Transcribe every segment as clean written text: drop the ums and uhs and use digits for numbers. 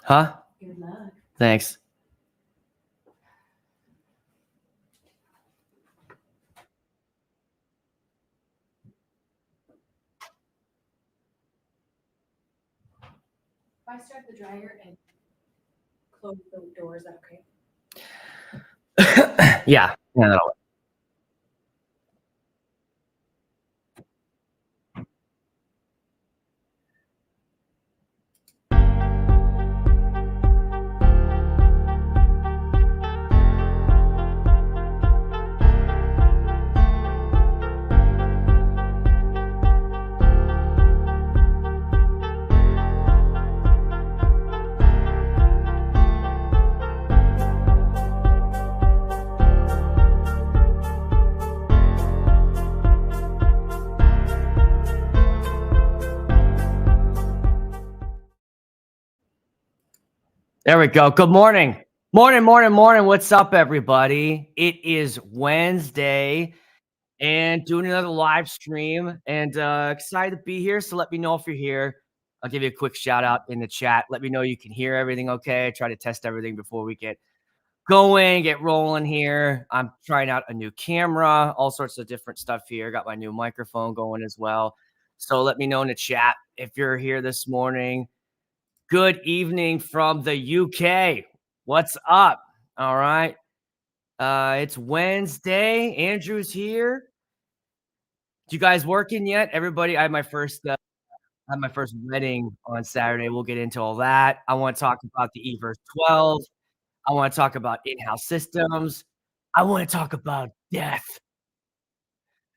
Huh? Good luck. Thanks. If I start the dryer and close the door, is that okay? Yeah. that'll There we go. Good morning. Morning. What's up, everybody? It is Wednesday and doing another live stream and excited to be here. So let me know if you're here. I'll give you a quick shout out in the chat. Let me know you can hear everything okay. I try to test everything before we get going, get rolling here. I'm trying out a new camera, all sorts of different stuff here. Got my new microphone going as well. So let me know in the chat if you're here this morning. Good evening from the UK. What's up? All right. It's Wednesday. Andrew's here. You guys working yet? Everybody, I had my first wedding on Saturday. We'll get into all that. I want to talk about the Everse 12. I want to talk about in-house systems. I want to talk about death.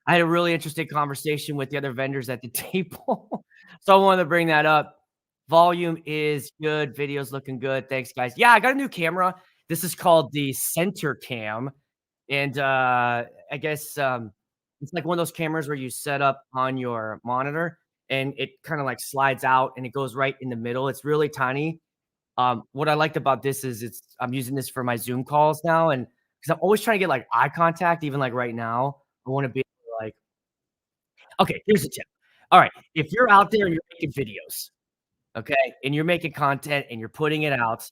I had a really interesting conversation with the other vendors at the table. So I wanted to bring that up. Volume is good. Video's looking good. Thanks, guys. Yeah, I got a new camera. This is called the Center Cam. And I guess it's like one of those cameras where you set up on your monitor and it kind of like slides out and it goes right in the middle. It's really tiny. What I liked about this is I'm using this for my Zoom calls now. And because I'm always trying to get like eye contact, even like right now, I want to be like, okay, here's a tip. All right, if you're out there and you're making videos, okay, and you're making content and you're putting it out,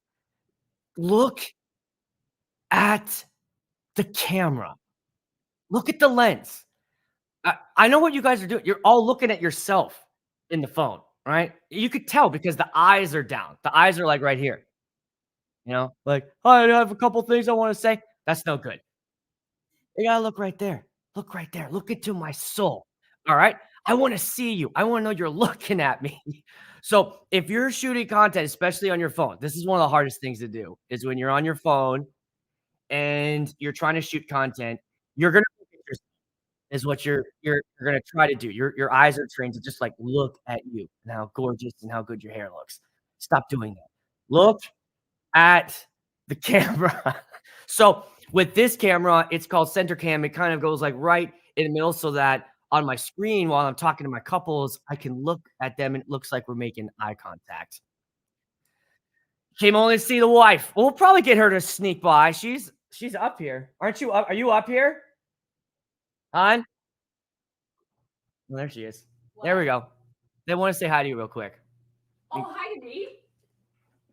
look at the camera. Look at the lens. I know what you guys are doing. You're all looking at yourself in the phone, right? You could tell because the eyes are down. The eyes are like right here. You know, like, I have a couple things I want to say. That's no good. You gotta look right there. Look right there. Look into my soul. All right. I want to see you. I want to know you're looking at me. So if you're shooting content, especially on your phone, this is one of the hardest things to do is when you're on your phone and you're trying to shoot content, you're gonna look at yourself is what you're gonna try to do. Your eyes are trained to just like look at you and how gorgeous and how good your hair looks. Stop doing that. Look at the camera. So with this camera, it's called Center Cam. It kind of goes like right in the middle so that on my screen while I'm talking to my couples, I can look at them and it looks like we're making eye contact. Came only to see the wife. We'll probably get her to sneak by. She's up here. Aren't you up? Are you up here? Hon? Well, there she is. What? There we go. They want to say hi to you real quick. Oh, hi to me.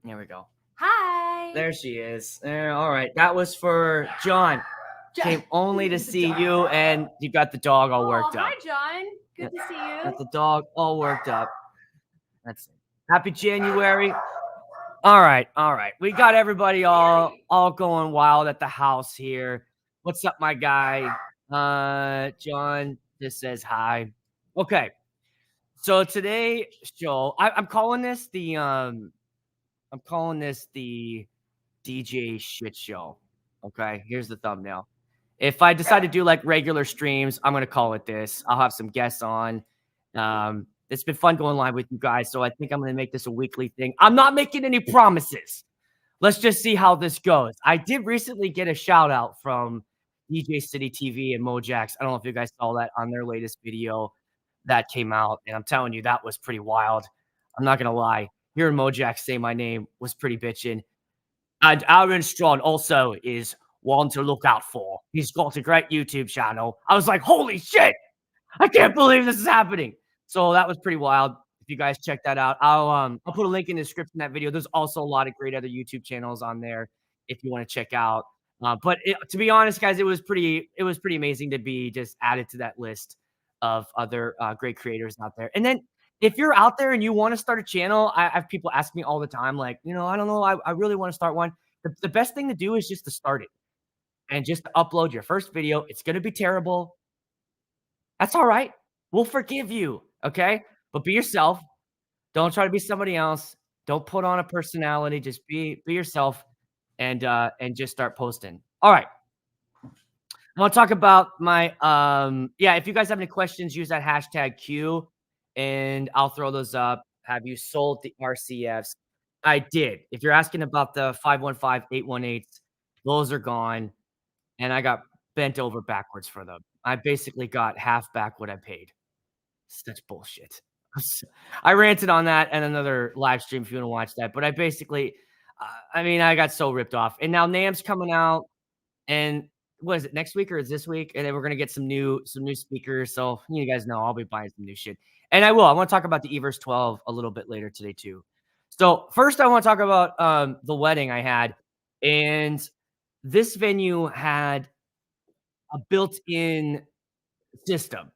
There we go. Hi. There she is. All right. That was for John. Came only to see you, and you got the dog all worked up. Hi, John. Good to see you. Got the dog all worked up. That's it. Happy January. All right. We got everybody all going wild at the house here. What's up, my guy? John just says hi. Okay. So today's show, I'm calling this the DJ shit show. Okay, here's the thumbnail. If I decide to do like regular streams, I'm gonna call it this. I'll have some guests on. It's been fun going live with you guys, so I think I'm gonna make this a weekly thing. I'm not making any promises. Let's just see how this goes. I did recently get a shout out from DJ City TV and Mojax. I don't know if you guys saw that on their latest video that came out, and I'm telling you, that was pretty wild. I'm not gonna lie. Hearing Mojax say my name was pretty bitchin'. And Aaron Strong also is one to look out for. He's got a great YouTube channel. I was like, holy shit! I can't believe this is happening. So that was pretty wild. you guys check that out. I'll put a link in the description of that video. There's also a lot of great other YouTube channels on there if you wanna check out. To be honest, guys, it was pretty amazing to be just added to that list of other, great creators out there. And then if you're out there and you wanna start a channel, I have people ask me all the time, like, "I don't know, I really wanna start one." The best thing to do is just to start it and just to upload your first video. It's gonna be terrible. That's alright. We'll forgive you, okay? But be yourself. Don't try to be somebody else. Don't put on a personality. Just be yourself and just start posting. Alright. I wanna talk about my, yeah, if you guys have any questions, use that hashtag Q, and I'll throw those up. Have you sold the RCFs? I did. If you're asking about the 515, 818s, those are gone, and I got bent over backwards for them. I basically got half back what I paid. Such bullshit. I ranted on that and another live stream if you wanna watch that, but I basically, I mean, I got so ripped off, and now NAMM's coming out, and what is it, next week or is this week? And then we're gonna get some new speakers, so you guys know I'll be buying some new shit. And I will. I wanna talk about the Everse 12 a little bit later today too. So, first I wanna talk about, the wedding I had, and this venue had a built-in system.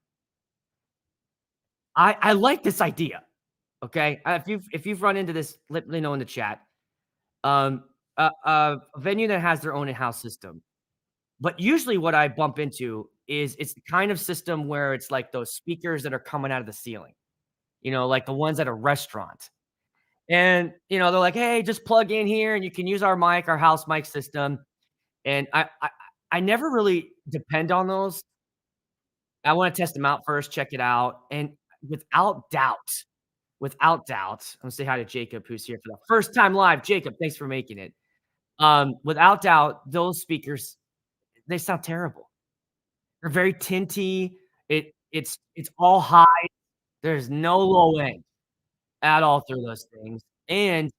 I like this idea, okay? If you've run into this, let me know in the chat. A venue that has their own in-house system. But usually what I bump into is it's the kind of system where it's like those speakers that are coming out of the ceiling, like the ones at a restaurant. And, they're like, "Hey, just plug in here and you can use our mic, our house mic system." And I never really depend on those. I wanna test them out first, check it out, and without doubt, I'm gonna say hi to Jacob, who's here for the first time live. Jacob, thanks for making it. Without doubt, those speakers, they sound terrible. They're very tinty. It's all high. There's no low end at all through those things, and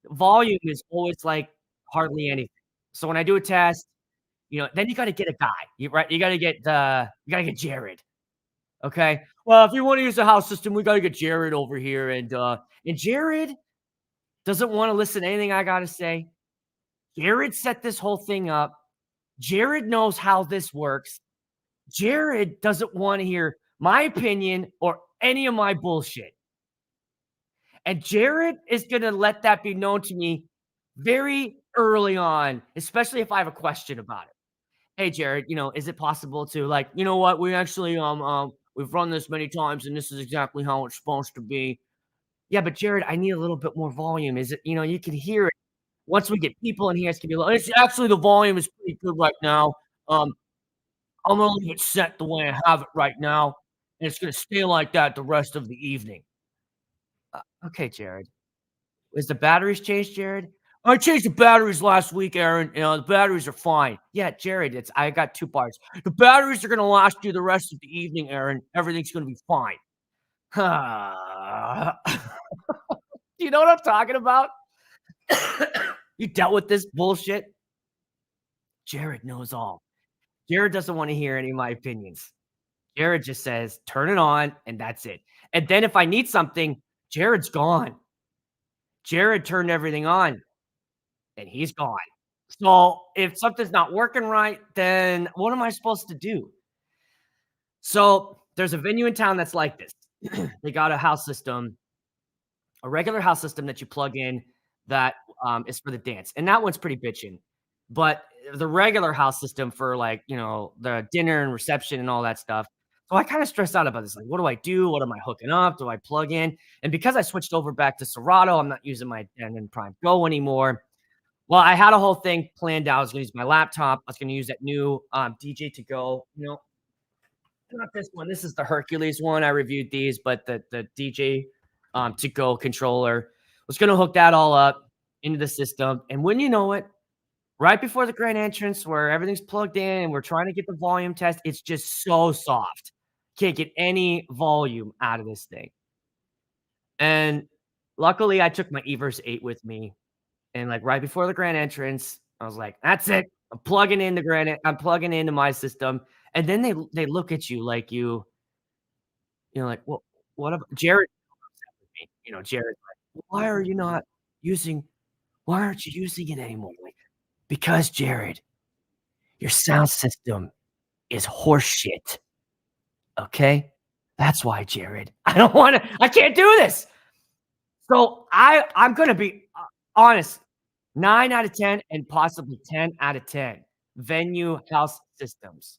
volume is always, like, hardly anything. So when I do a test, then you gotta get a guy, right? You gotta get Jared, okay? "Well, if you wanna use the house system, we gotta get Jared over here," and Jared doesn't wanna listen to anything I gotta say. Jared set this whole thing up. Jared knows how this works. Jared doesn't wanna hear my opinion or any of my bullshit. And Jared is gonna let that be known to me very early on, especially if I have a question about it. "Hey, Jared, is it possible to, like, you know what? We actually, we've run this many times and this is exactly how it's supposed to be." "Yeah, but Jared, I need a little bit more volume. Is it, you can hear it. Once we get people in here, it's gonna be like, it's actually the volume is pretty good right now. Um, I'm gonna leave it set the way I have it right now, and it's gonna stay like that the rest of the evening." Okay, Jared. Is the batteries changed, Jared? "I changed the batteries last week, Aaron. The batteries are fine." "Yeah, Jared, I got 2 parts. The batteries are gonna last you the rest of the evening, Aaron. Everything's gonna be fine." Do you know what I'm talking about? You dealt with this bullshit? Jared knows all. Jared doesn't wanna hear any of my opinions. Jared just says, "Turn it on," and that's it. And then if I need something, Jared's gone. Jared turned everything on, and he's gone. So, if something's not working right, then what am I supposed to do? So, there's a venue in town that's like this. They got a regular house system that you plug in that, is for the dance, and that one's pretty bitchin'. But the regular house system for, like, the dinner and reception and all that stuff, so I kinda stressed out about this, like, what do I do? What am I hooking up? Do I plug in? And because I switched over back to Serato, I'm not using my Denon Prime Go anymore. Well, I had a whole thing planned out. I was gonna use my laptop. I was gonna use that new, DJ to go, not this one. This is the Hercules one. I reviewed these, but the DJ, to go controller. Was gonna hook that all up into the system, and when you know it, right before the grand entrance where everything's plugged in and we're trying to get the volume test, it's just so soft. Can't get any volume out of this thing. And luckily, I took my Everse 8 with me, and, like, right before the grand entrance, I was like, "That's it. I'm plugging into my system." And then they look at you like like, "Well, what ab" Jared Jared's like, "Why are you not using why aren't you using it anymore?" Like, "Because, Jared, your sound system is horse shit, okay? That's why, Jared. I can't do this." So I'm gonna be honest, 9 out of 10 and possibly 10 out of 10 venue house systems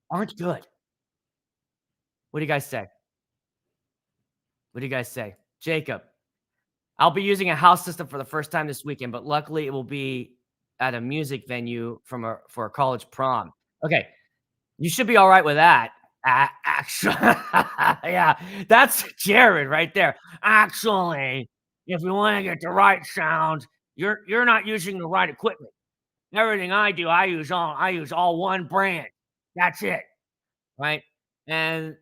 aren't good. What do you guys say? What do you guys say? Jacob, I'll be using a house system for the first time this weekend, but luckily it will be at a music venue for a college prom. Okay, you should be alright with that. Actually, yeah, that's Jared right there. Actually, if we wanna get the right sound, you're not using the right equipment. Everything I do, I use all one brand. That's it, right? And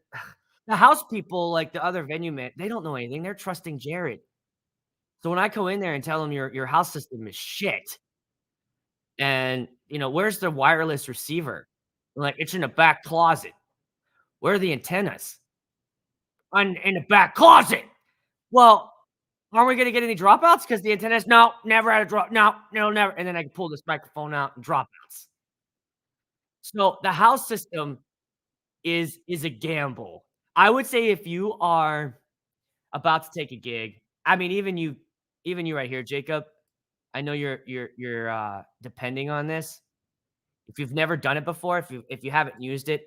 the house people, like the other venue man, they don't know anything. They're trusting Jared. So when I go in there and tell them your house system is shit, and where's the wireless receiver? Like, it's in the back closet. Where are the antennas? In the back closet. Well, aren't we gonna get any dropouts? Because the antennas, no, never had a drop. No, no, never. And then I can pull this microphone out and dropouts. So the house system is a gamble. I would say if you are about to take a gig, I mean, even you right here, Jacob, I know you're depending on this. If you've never done it before, if you haven't used it,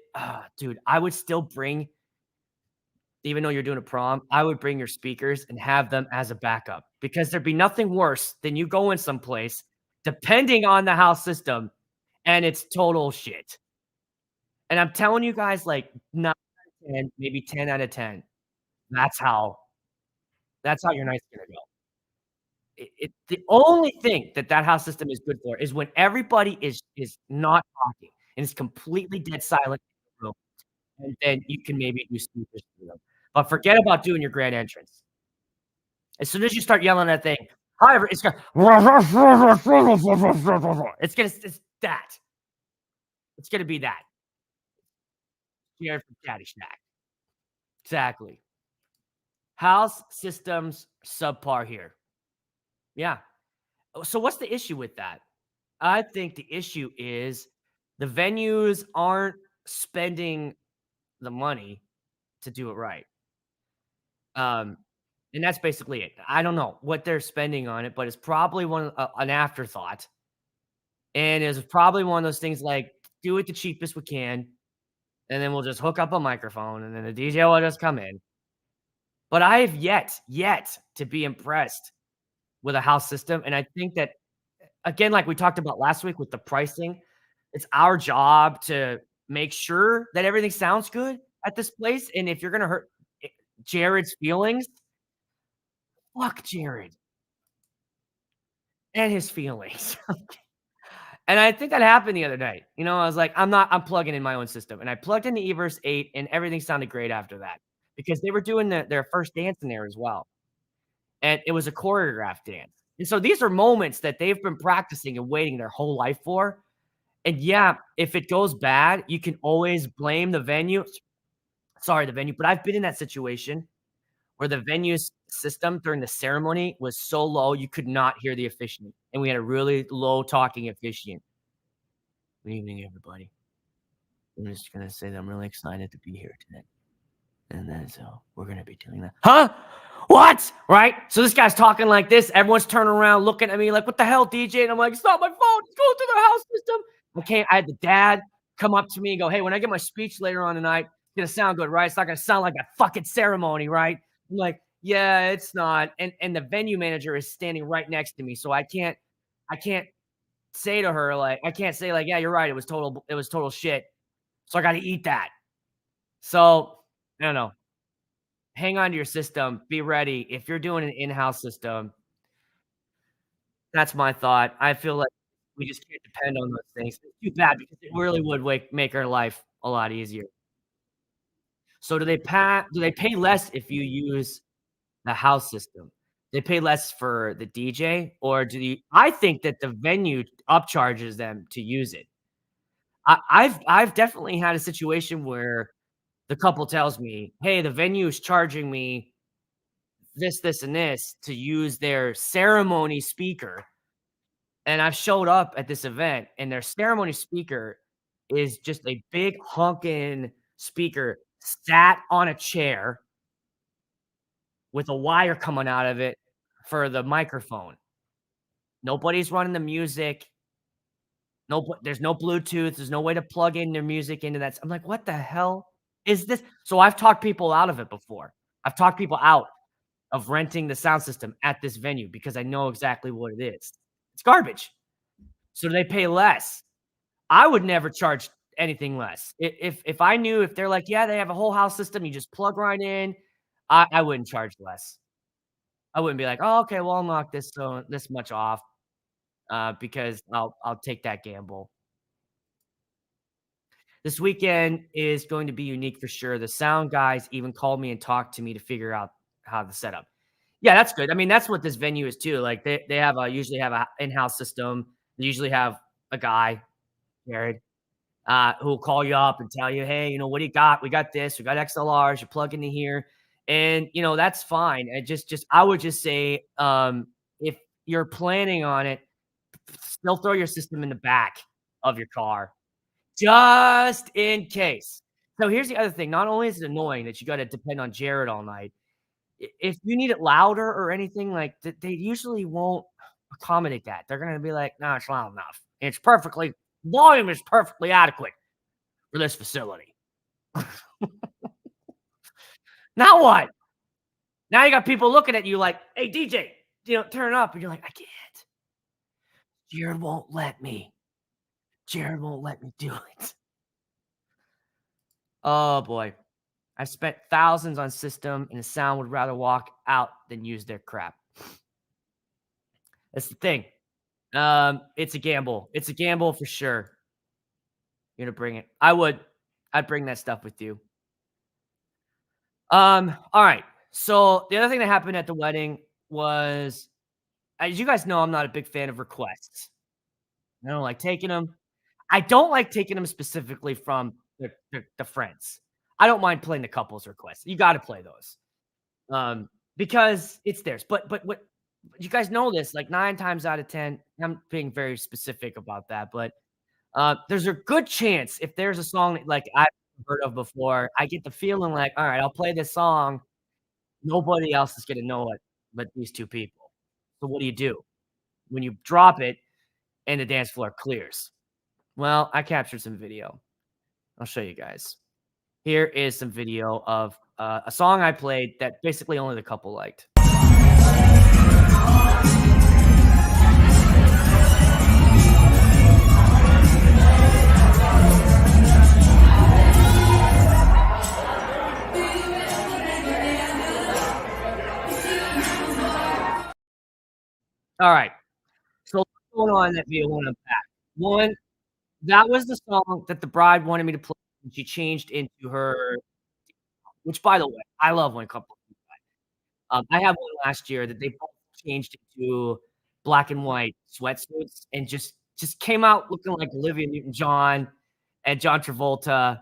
dude, I would still bring even though you're doing a prom, I would bring your speakers and have them as a backup because there'd be nothing worse than you going someplace, depending on the house system, and it's total shit. And I'm telling you guys, like, 9 out of 10, maybe 10 out of 10. That's how that's how your night's gonna go. The only thing that house system is good for is when everybody is not talking and it's completely dead silent in the room, and then you can maybe do speakers for them. But forget about doing your grand entrance. As soon as you start yelling at that thing, however, it's gonna it's that. It's gonna be that. Scared from Caddyshack. Exactly. House systems subpar here. Yeah. So what's the issue with that? I think the issue is the venues aren't spending the money to do it right. Um, and that's basically it. I don't know what they're spending on it, but it's probably an afterthought. And it's probably one of those things like, do it the cheapest we can, and then we'll just hook up a microphone, and then the DJ will just come in. But I have yet to be impressed with a house system, and I think that, again, like we talked about last week with the pricing, it's our job to make sure that everything sounds good at this place, and if you're gonna hurt Jared's feelings, fuck Jared and his feelings. And I think that happened the other night. I was like, I'm plugging in my own system. And I plugged in the Everse 8 and everything sounded great after that because they were doing their first dance in there as well. And it was a choreographed dance. And so these are moments that they've been practicing and waiting their whole life for. And yeah, if it goes bad, you can always blame the venue. Sorry, the venue. But I've been in that situation where the venue's system during the ceremony was so low you could not hear the officiant. And we had a really low talking officiant. Good evening, everybody. I'm just gonna say that I'm really excited to be here today. And then so we're gonna be doing that. Huh? What? Right? So this guy's talking like this. Everyone's turning around looking at me like, what the hell, DJ? And I'm like, it's not my phone. It's going through the house system. I had the dad come up to me and go, hey, when I get my speech later on tonight, it's gonna sound good, right? It's not gonna sound like a fucking ceremony, right? I'm like, yeah, it's not. And the venue manager is standing right next to me. So I can't say to her, like, I can't say, like, yeah, you're right. It was total shit. So I got to eat that. So I don't know. Hang on to your system. Be ready. If you're doing an in-house system, that's my thought. I feel like we just can't depend on those things. It's too bad because it really would make our life a lot easier. So do they pay less if you use the house system? They pay less for the DJ, or I think that the venue upcharges them to use it. I've definitely had a situation where the couple tells me, "Hey, the venue is charging me this, and this to use their ceremony speaker. And I've showed up at this event, and their ceremony speaker is just a big honking speaker sat on a chair with a wire coming out of it for the microphone. Nobody's running the music. There's no Bluetooth. There's no way to plug in their music into that. I'm like, what the hell is this? So I've talked people out of it before. I've talked people out of renting the sound system at this venue because I know exactly what it is. It's garbage. So they pay less. I would never charge anything less. If I knew if they're like, yeah, they have a whole house system, you just plug right in, I wouldn't charge less. I wouldn't be like, oh, okay, well, I'll knock this much off because I'll take that gamble. This weekend is going to be unique for sure. The sound guys even called me and talked to me to figure out how to set up. Yeah, that's good. I mean, that's what this venue is too. Like they have usually have a in-house system. They usually have a guy, Jared, who'll call you up and tell you, hey, what do you got? We got this. We got XLRs. You plug into here, and that's fine. And just I would just say, if you're planning on it, still throw your system in the back of your car just in case. So here's the other thing. Not only is it annoying that you got to depend on Jared all night, if you need it louder or anything, like they usually won't accommodate that. They're going to be like, no, it's loud enough. Volume is perfectly adequate for this facility. Now what? Now you got people looking at you like, hey, DJ, turn it up. And you're like, I can't. Jared won't let me. Jared won't let me do it. Oh, boy. I've spent thousands on system, and the sound would rather walk out than use their crap. That's the thing. It's a gamble. It's a gamble for sure. You're gonna bring it. I'd bring that stuff with you. All right. So the other thing that happened at the wedding was, as you guys know, I'm not a big fan of requests. I don't like taking them. I don't like taking them specifically from the friends. I don't mind playing the couples requests. You got to play those, because it's theirs. But what you guys know this, like 9 times out of 10, I'm being very specific about that. But there's a good chance if there's a song that, like, I've heard of before, I get the feeling like, all right, I'll play this song. Nobody else is gonna know it but these 2 people. So what do you do when you drop it and the dance floor clears? Well, I captured some video. I'll show you guys. Here is some video of a song I played that basically only the couple liked. All right. So what's going on in that video? One unpack. One, that was the song that the bride wanted me to play, and she changed into her, which, by the way, I love when couples do that. I had one last year that they both changed into black and white sweatsuits and just came out looking like Olivia Newton-John and John Travolta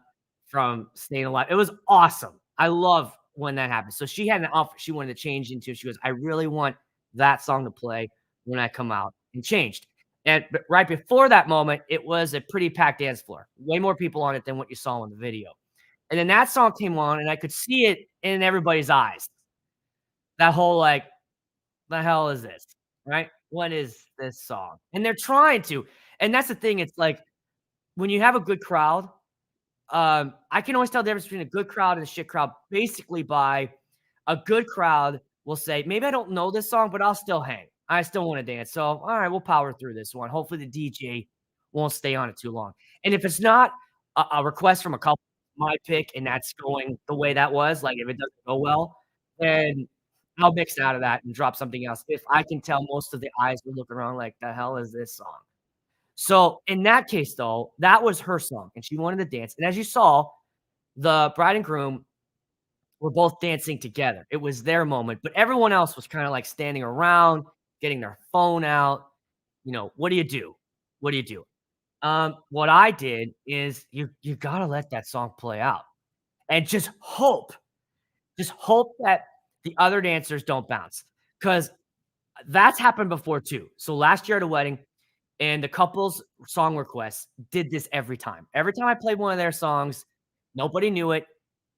from Staying Alive. It was awesome. I love when that happens. So she had an outfit she wanted to change into. She goes, I really want that song to play when I come out, and changed. But right before that moment, it was a pretty packed dance floor. Way more people on it than what you saw in the video. And then that song came on, and I could see it in everybody's eyes. That whole, like, "The hell is this?" Right? "What is this song?" And they're trying to. And that's the thing, it's like, when you have a good crowd, I can always tell the difference between a good crowd and a shit crowd basically by a good crowd will say, "Maybe I don't know this song, but I'll still hang. I still wanna dance. So, all right, we'll power through this one. Hopefully, the DJ won't stay on it too long." And if it's not a request from a couple, my pick, and that's going the way that was, like, if it doesn't go well, then I'll mix out of that and drop something else. If I can tell most of the eyes were looking around like, "The hell is this song?" So, in that case, though, that was her song, and she wanted to dance. And as you saw, the bride and groom were both dancing together. It was their moment, but everyone else was kinda, like, standing around, getting their phone out. What do you do? What do you do? What I did is you gotta let that song play out and just hope that The other dancers don't bounce because that's happened before too. So last year at a wedding, and the couple's song requests did this every time. Every time I played one of their songs, nobody knew it,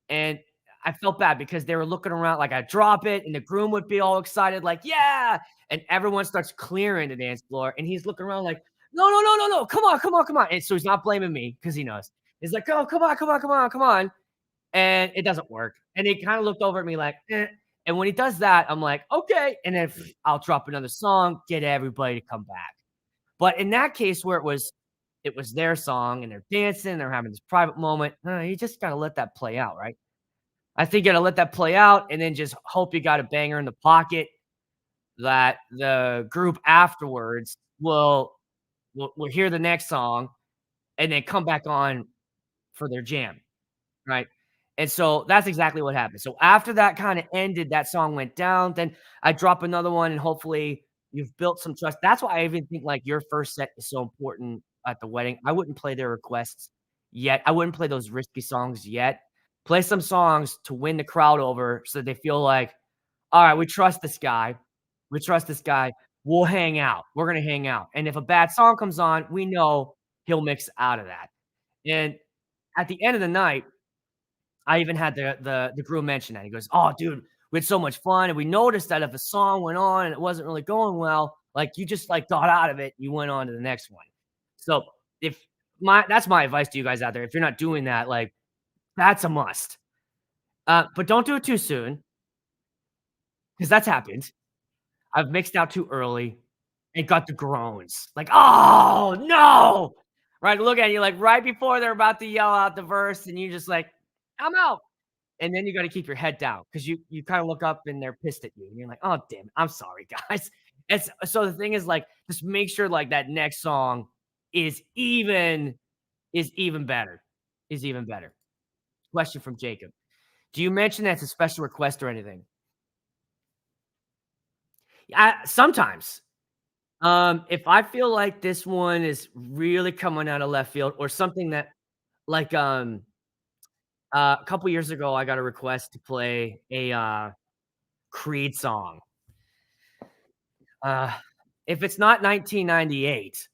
and I felt bad because they were looking around like I'd drop it, and the groom would be all excited, like, "Yeah!" And everyone starts clearing the dance floor, and he's looking around like, "No, no, no, no, no, come on, come on, come on." And so he's not blaming me because he knows. He's like, "Oh, come on, come on, come on, come on." And it doesn't work. And he kinda looked over at me like, "Eh." And when he does that, I'm like, "Okay." And then I'll drop another song, get everybody to come back. But in that case where it was their song and they're dancing, they're having this private moment, you just gotta let that play out, right? I think you gotta let that play out and then just hope you got a banger in the pocket that the group afterwards will hear the next song and then come back on for their jam. Right? And so that's exactly what happened. So after that kinda ended, that song went down, then I drop another one and hopefully you've built some trust. That's why I even think, like, your first set is so important at the wedding. I wouldn't play their requests yet. I wouldn't play those risky songs yet. Play some songs to win the crowd over so they feel like, "Alright, we trust this guy. We trust this guy. We'll hang out. We're gonna hang out." And if a bad song comes on, we know he'll mix out of that. And at the end of the night, I even had the groom mention that. He goes, "Oh, dude, we had so much fun, and we noticed that if a song went on and it wasn't really going well, like, you just, like, got out of it, you went on to the next one." So, if my that's my advice to you guys out there. If you're not doing that, like, that's a must. But don't do it too soon, because that's happened. I've mixed out too early and got the groans, like, "Oh, no!" Right? Look at you, like, right before they're about to yell out the verse, and you just like, "I'm out." And then you gotta keep your head down because you kinda look up and they're pissed at you, and you're like, "Oh, damn it. I'm sorry, guys." It's so the thing is, like, just make sure, like, that next song is even better, is even better. Question from Jacob. Do you mention that it's a special request or anything? Sometimes. If I feel like this one is really coming out of left field or something that like, a couple years ago, I got a request to play a, Creed song. Uh, if it's not 1998,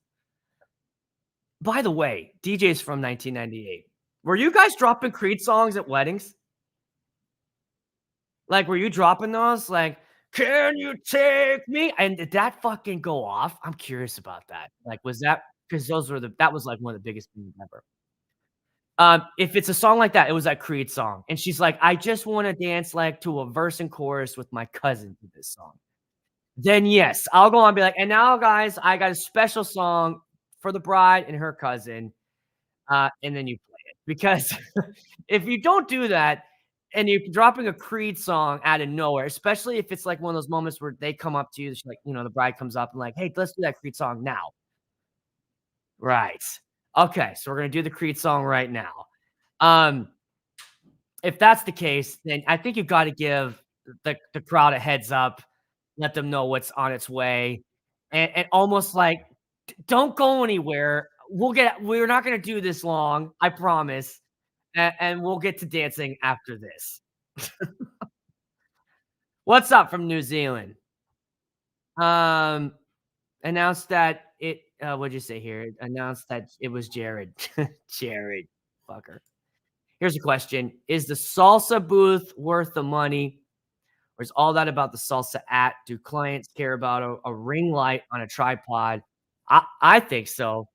by the way, DJ's from 1998. Were you guys dropping Creed songs at weddings? Like, were you dropping those? Like, "Can you take me?" And did that fucking go off? I'm curious about that. Like, was that because that was, like, one of the biggest things ever. If it's a song like that, it was that Creed song, and she's like, "I just wanna dance, like, to a verse and chorus with my cousin to this song." Then yes, I'll go on and be like, "And now, guys, I got a special song for the bride and her cousin," and then you play it. Because if you don't do that and you're dropping a Creed song out of nowhere, especially if it's like one of those moments where they come up to you, she's like, the bride comes up and like, "Hey, let's do that Creed song now." Right. Okay, so we're gonna do the Creed song right now. Um, if that's the case, then I think you've gotta give the crowd a heads up, let them know what's on its way, and almost like, "Don't go anywhere. We're not gonna do this long, I promise, and we'll get to dancing after this." What's up from New Zealand? Um, announced that what'd you say here? Announced that it was Jared. Jared, fucker. Here's a question: Is the salsa booth worth the money, or is all that about the salsa at? Do clients care about a ring light on a tripod? I think so.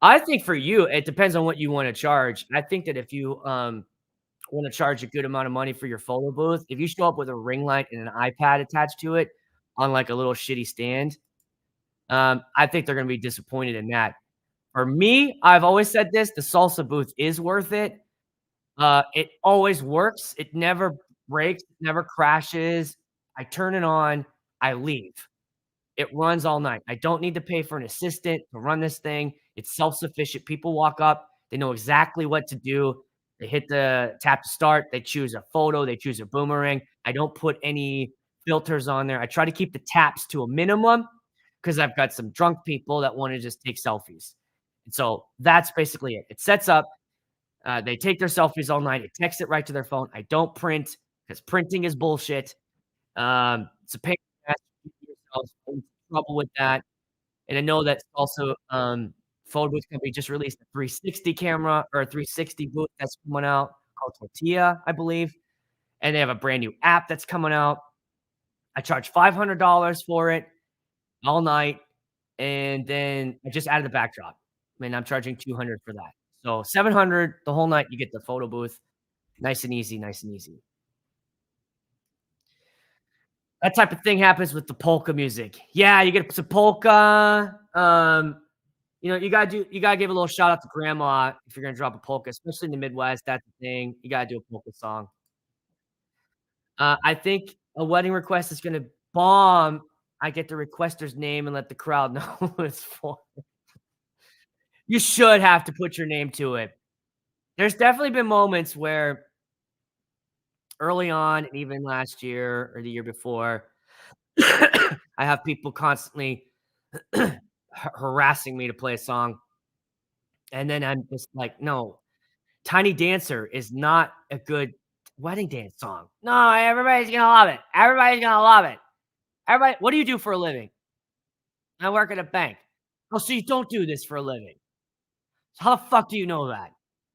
I think for you, it depends on what you wanna charge. I think that if you, wanna charge a good amount of money for your photo booth, if you show up with a ring light and an iPad attached to it on, like, a little shitty stand, I think they're gonna be disappointed in that. For me, I've always said this, the salsa booth is worth it. It always works. It never breaks, never crashes. I turn it on, I leave. It runs all night. I don't need to pay for an assistant to run this thing. It's self-sufficient. People walk up, they know exactly what to do. They hit the tap to start, they choose a photo, they choose a boomerang. I don't put any filters on there. I try to keep the taps to a minimum because 'cause I've got some drunk people that wanna just take selfies. And so that's basically it. It sets up, they take their selfies all night. It texts it right to their phone. I don't print because printing is bullshit. It's a pain in the ass to keep yourself in trouble with that, and I know that's also, photo booth company just released a 360 camera or a 360 booth that's coming out called Tortilla, I believe, and they have a brand new app that's coming out. I charge $500 for it all night, and then I just added the backdrop, and I'm charging 200 for that. So 700 the whole night, you get the photo booth. Nice and easy, nice and easy. That type of thing happens with the polka music. Yeah, you get some polka. You gotta give a little shout out to grandma if you're gonna drop a polka, especially in the Midwest. That's the thing. You gotta do a polka song. I think a wedding request is gonna bomb. I get the requester's name and let the crowd know who it's for. You should have to put your name to it. There's definitely been moments where early on, and even last year or the year before, I have people constantly harassing me to play a song, and then I'm just like, "No, Tiny Dancer is not a good wedding dance song. No, everybody's gonna love it. Everybody's gonna love it. Everybody, what do you do for a living? I work at a bank. Oh, so you don't do this for a living. So how the fuck do you know that?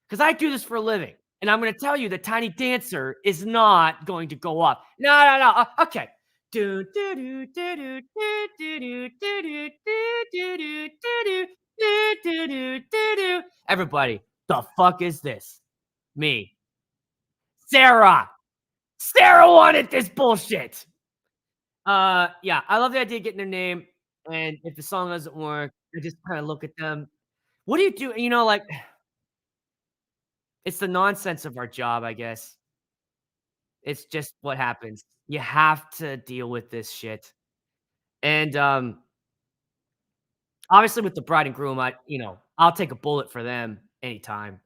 Because I do this for a living, and I'm gonna tell you that Tiny Dancer is not going to go up. No, no, no. Okay. Do do do do do do do do do do do do do do do do do do. Everybody, the fuck is this? Me, Sarah. Sarah wanted this bullshit. Yeah, I love the idea of getting their name, and if the song doesn't work, I just kinda look at them. What do you do? Like, it's the nonsense of our job, I guess. It's just what happens. You have to deal with this shit. And, obviously, with the bride and groom, I'll take a bullet for them anytime.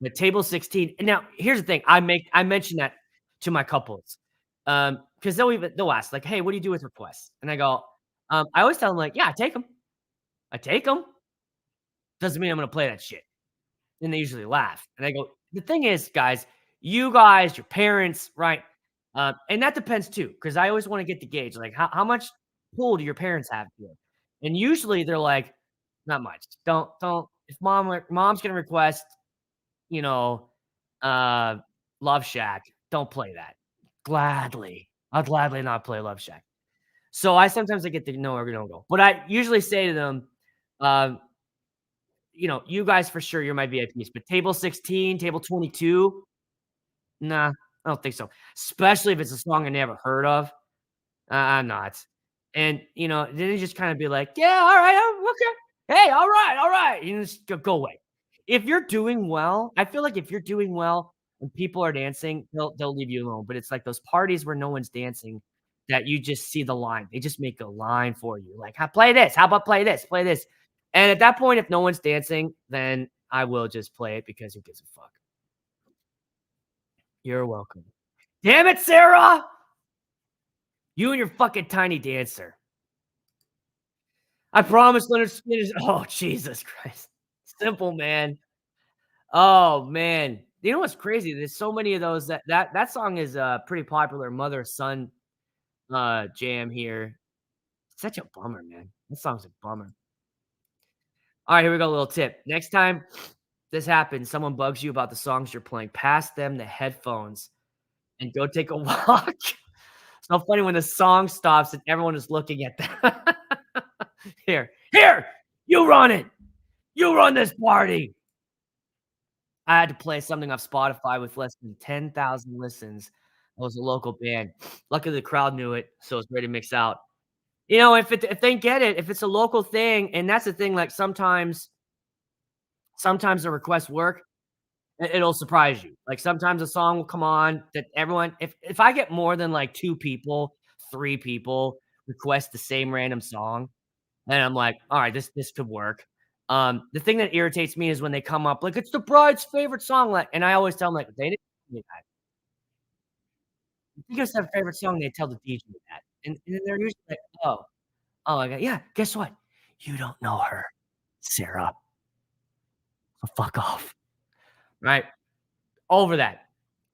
The table 16, and now here's the thing, I mention that to my couples, because they'll ask, like, "Hey, what do you do with requests?" And I go, I always tell them, like, "Yeah, I take them. I take them. Doesn't mean I'm gonna play that shit." And they usually laugh, and I go, "The thing is, guys, you guys, your parents, right?" And that depends too, because I always wanna get the gauge, like, how much pull do your parents have here? And usually they're like, "Not much. Don't if mom's gonna request, you know, uh, Love Shack, don't play that." Gladly. I'll gladly not play Love Shack. So I get the no or don't go. But I usually say to them, um, "You guys for sure, you're my VIPs, but table 16, table 22, nah, I don't think so." Especially if it's a song I never heard of. I'm not. And, then you just kinda be like, "Yeah, alright, okay. Hey, alright," you just go away. If you're doing well, I feel like if you're doing well and people are dancing, they'll leave you alone, but it's like those parties where no one's dancing that you just see the line. They just make a line for you, like, play this. How about play this? Play this." And at that point, if no one's dancing, then I will just play it because who gives a fuck? You're welcome. Damn it, Sarah! You and your fucking Tiny Dancer. I promise Leonard Skinner is oh, Jesus Christ. Simple, man. Oh, man. You know what's crazy? There's so many of those that song is a pretty popular mother-son, jam here. Such a bummer, man. That song's a bummer. Alright, here we go, little tip. Next time this happens, someone bugs you about the songs you're playing, pass them the headphones and go take a walk. It's so funny when the song stops and everyone is looking at them. Here, you run it. You run this party. I had to play something off Spotify with less than 10,000 listens. It was a local band. Luckily, the crowd knew it, so it's ready to mix out. If they get it, if it's a local thing, and that's the thing, like, sometimes the requests work, it'll surprise you. Like, sometimes a song will come on that everyone if I get more than, like, 2 people, 3 people request the same random song, and I'm like, "Alright, this could work." The thing that irritates me is when they come up like, "It's the bride's favorite song," like and I always tell them, like, "They didn't tell me that. If you guys have a favorite song, they tell the DJ that." And then they're usually like, "Oh, oh, I got yeah, guess what? You don't know her, Sarah, so fuck off." Right? Over that.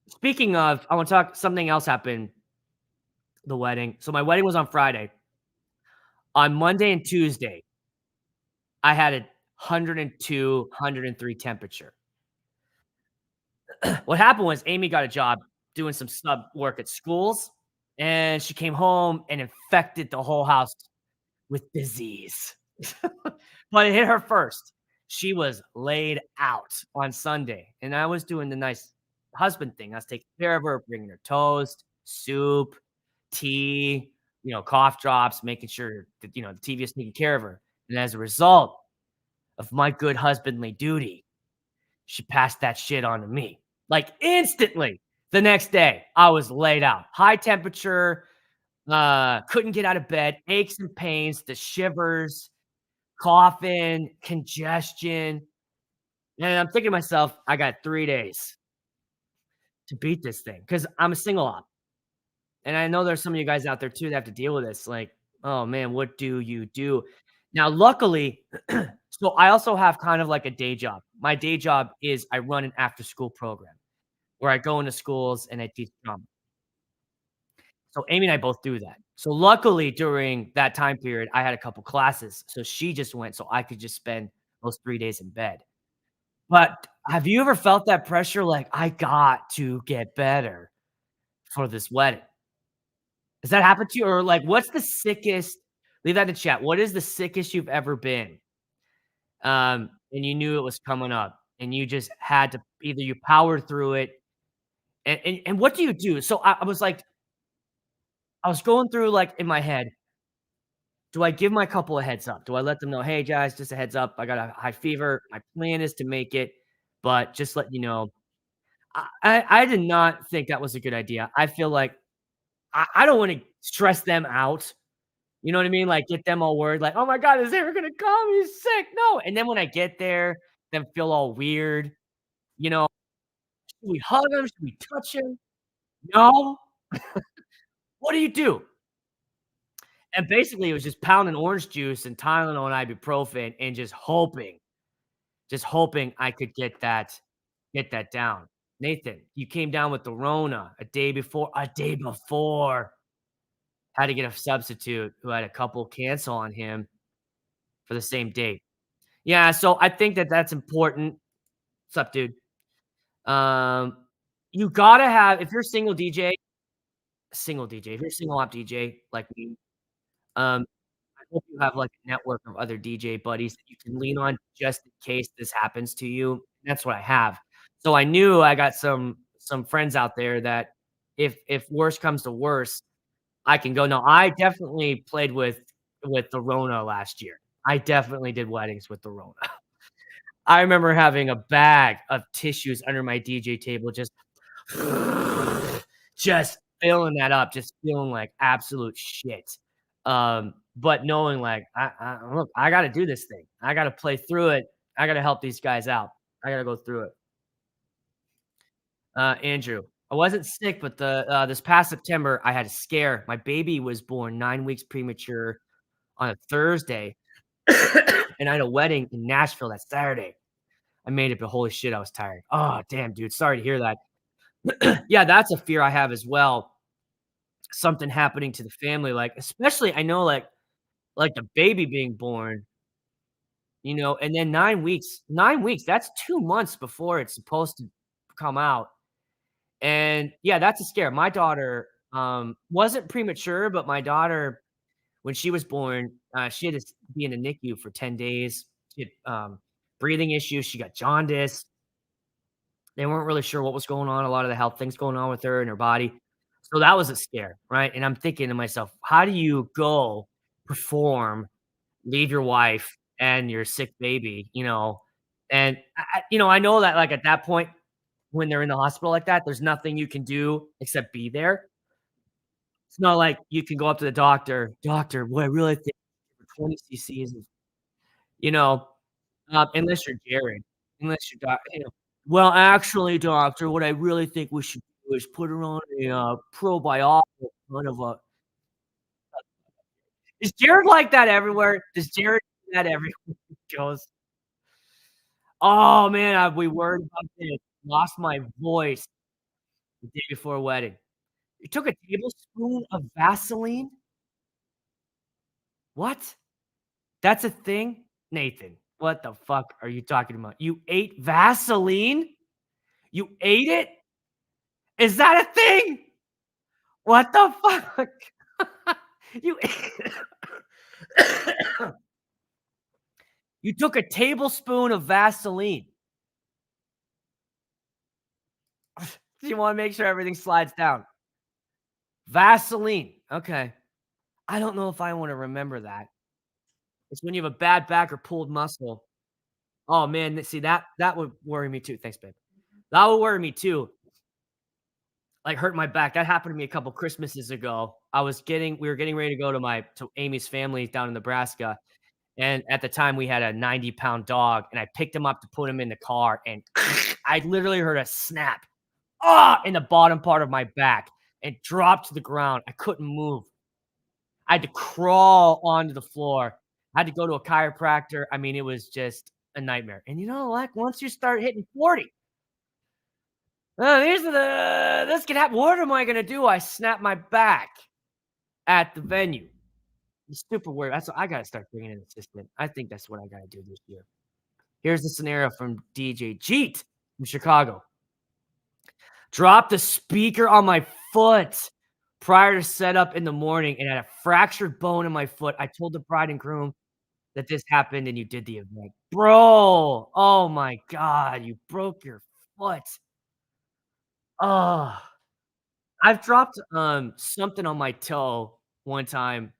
Speaking of, I wanna talk something else happened the wedding. So my wedding was on Friday. On Monday and Tuesday, I had a 102, 103 temperature. What happened was Amy got a job doing some sub work at schools, and she came home and infected the whole house with disease. But it hit her first. She was laid out on Sunday, and I was doing the nice husband thing. I was taking care of her, bringing her toast, soup, tea, cough drops, making sure that, the TV is taking care of her. And as a result of my good husbandly duty, she passed that shit on to me. Like, instantly, the next day, I was laid out. High temperature, couldn't get out of bed, aches and pains, the shivers, coughing, congestion, and I'm thinking to myself, "I got 3 days to beat this thing because 'cause I'm a single op, and I know there's some of you guys out there too that have to deal with this, like, oh man, what do you do? Now, luckily, so I also have kind of like a day job. My day job is I run an after-school program where I go into schools and I teach drama. So Amy and I both do that. So luckily, during that time period, I had a couple classes, so she just went so I could just spend those 3 days in bed. But have you ever felt that pressure, like, "I got to get better for this wedding?" Has that happened to you? Or, like, what's the sickest leave that in the chat. What is the sickest you've ever been, and you knew it was coming up, and you just had to either you powered through it and what do you do? So I was like I was going through, like, in my head, do I give my couple a heads up? Do I let them know, "Hey, guys, just a heads up. I got a high fever. My plan is to make it, but just let you know." I did not think that was a good idea. I feel like I don't wanna stress them out, you know what I mean? Like, get them all worried, like, "Oh my god, is he ever gonna come? He's sick, no." And then when I get there, them feel all weird, you know? "Should we hug him? Should we touch him?" "No." "What do you do?" And basically, it was just pounding orange juice and Tylenol and ibuprofen and just hoping I could get that down. Nathan, you came down with the Rona a day before, had to get a substitute who had a couple cancel on him for the same date. Yeah, so I think that that's important. What's up, dude? Um, you gotta have if you're if you're a single op DJ like me, um, I hope you have, like, a network of other DJ buddies that you can lean on just in case this happens to you. That's what I have. So I knew I got some friends out there that if worse comes to worse, I can go. No, I definitely played with the Rona last year. I definitely did weddings with the Rona. I remember having a bag of tissues under my DJ table, just filling that up, just feeling like absolute shit. But knowing like, look, I gotta do this thing. I gotta play through it. I gotta help these guys out. I gotta go through it. Andrew, I wasn't sick, but this past September, I had a scare. My baby was born 9 weeks premature on a Thursday, and I had a wedding in Nashville that Saturday. I made it, but holy shit, I was tired. Oh, damn, dude. Sorry to hear that. Yeah, that's a fear I have as well. Something happening to the family, like, especially I know, like the baby being born, and then 9 weeks, that's 2 months before it's supposed to come out. And yeah, that's a scare. My daughter, wasn't premature, but my daughter, when she was born, she had to be in a NICU for 10 days. She had, breathing issues. She got jaundice. They weren't really sure what was going on, a lot of the health things going on with her and her body. So that was a scare, right? And I'm thinking to myself, how do you go perform, leave your wife and your sick baby, And I know that like at that point when they're in the hospital like that, there's nothing you can do except be there. It's not like you can go up to the doctor, "Doctor, what I really think 20 cc's of" you know, unless you're Jared, unless you're "Well, actually, doctor, what I really think we should do is put her on a, probiotic kind of a." Is Jared like that everywhere? Does Jared do that everywhere he goes? Oh, man, we worried about this. Lost my voice the day before wedding. You took a tablespoon of Vaseline? What? That's a thing? Nathan, what the fuck are you talking about? You ate Vaseline? You ate it? Is that a thing? What the fuck? You You took a tablespoon of Vaseline. You wanna make sure everything slides down. Vaseline, okay. I don't know if I wanna remember that. It's when you have a bad back or pulled muscle. Oh, man, see, that would worry me too. Thanks, babe. That would worry me too, like, hurt my back. That happened to me a couple Christmases ago. We were getting ready to go to Amy's family down in Nebraska, and at the time, we had a 90-pound dog, and I picked him up to put him in the car, and I literally heard a snap, in the bottom part of my back, and dropped to the ground. I couldn't move. I had to crawl onto the floor. I had to go to a chiropractor. I mean, it was just a nightmare. And you know, like, once you start hitting 40, these are this can happen. What am I gonna do? I snapped my back at the venue. It's super weird. I gotta start bringing an assistant. I think that's what I gotta do this year. Here's the scenario from DJ Jeet from Chicago. Dropped a speaker on my foot prior to setup in the morning and had a fractured bone in my foot. I told the bride and groom that this happened and you did the event. Bro, oh my god, you broke your foot. Oh, I've dropped, something on my toe one time.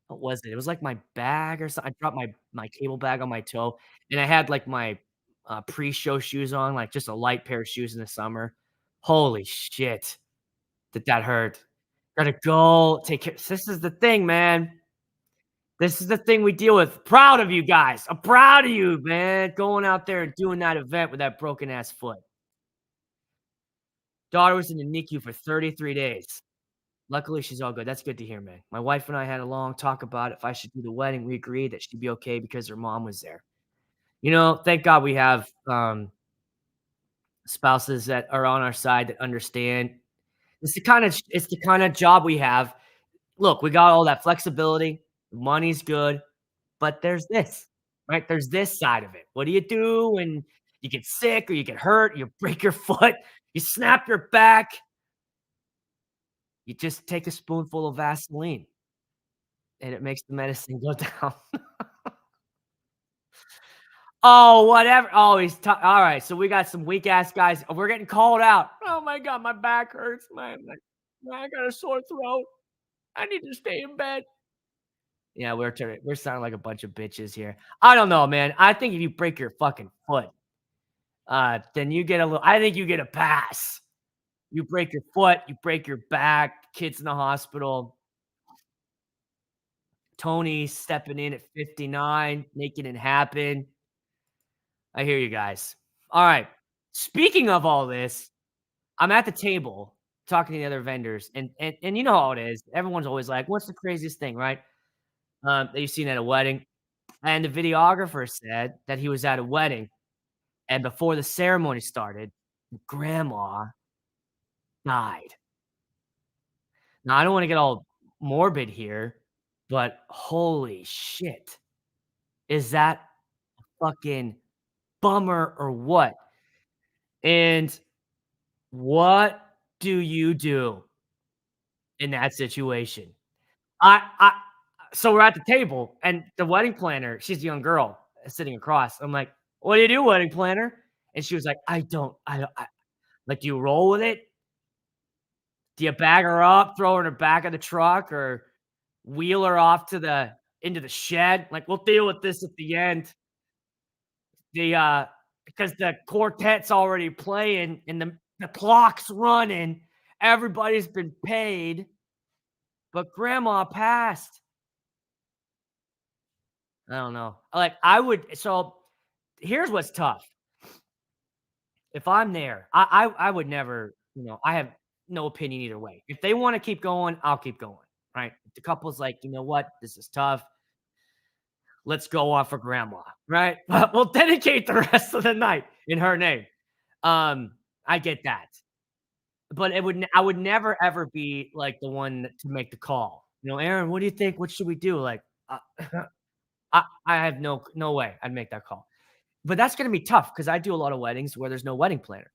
What was it? It was like my bag or something. I dropped my cable bag on my toe, and I had, like, my, pre-show shoes on, like, just a light pair of shoes in the summer. Holy shit, that hurt. Gotta go take care. This is the thing, man. This is the thing we deal with. Proud of you guys. I'm proud of you, man, going out there and doing that event with that broken ass foot. Daughter was in the NICU for 33 days. Luckily, she's all good. That's good to hear, man. My wife and I had a long talk about if I should do the wedding. We agreed that she'd be okay because her mom was there. You know, thank God we have spouses that are on our side that understand. It's the kind of job we have. Look, we got all that flexibility. Money's good. But there's this, right? There's this side of it. What do you do when you get sick or you get hurt, you break your foot, you snap your back? You just take a spoonful of Vaseline, and it makes the medicine go down. Oh, whatever. Oh, all right, so we got some weak ass guys. We're getting called out. "Oh my god, my back hurts, man. Like, I got a sore throat. I need to stay in bed." Yeah, we're sounding like a bunch of bitches here. I don't know, man. I think if you break your fucking foot, then I think you get a pass. You break your foot, you break your back, kid's in the hospital. Tony stepping in at 59, making it happen. I hear you guys. All right. Speaking of all this, I'm at the table talking to the other vendors, and you know how it is. Everyone's always like, "What's the craziest thing?" Right? That you've seen at a wedding. And the videographer said that he was at a wedding, and before the ceremony started, grandma died. Now, I don't wanna get all morbid here, but holy shit. Is that a fucking bummer or what? And what do you do in that situation? I so we're at the table, and the wedding planner, she's a young girl, sitting across. I'm like, "What do you do, wedding planner?" And she was like, I like, do you roll with it? Do you bag her up, throw her in the back of the truck, or wheel her off into the shed? Like, we'll deal with this at the end. Because the quartet's already playing and the clock's running, everybody's been paid, but grandma passed. I don't know. Like, here's what's tough. If I'm there, I would never, I have no opinion either way. If they wanna keep going, I'll keep going, right? If the couple's like, "You know what? This is tough. Let's go on for grandma," right? We'll dedicate the rest of the night in her name. I get that. but I would never ever be, like, the one to make the call. "Aaron, what do you think? What should we do?" Like, uh, I have no way I'd make that call. But that's gonna be tough because I do a lot of weddings where there's no wedding planner.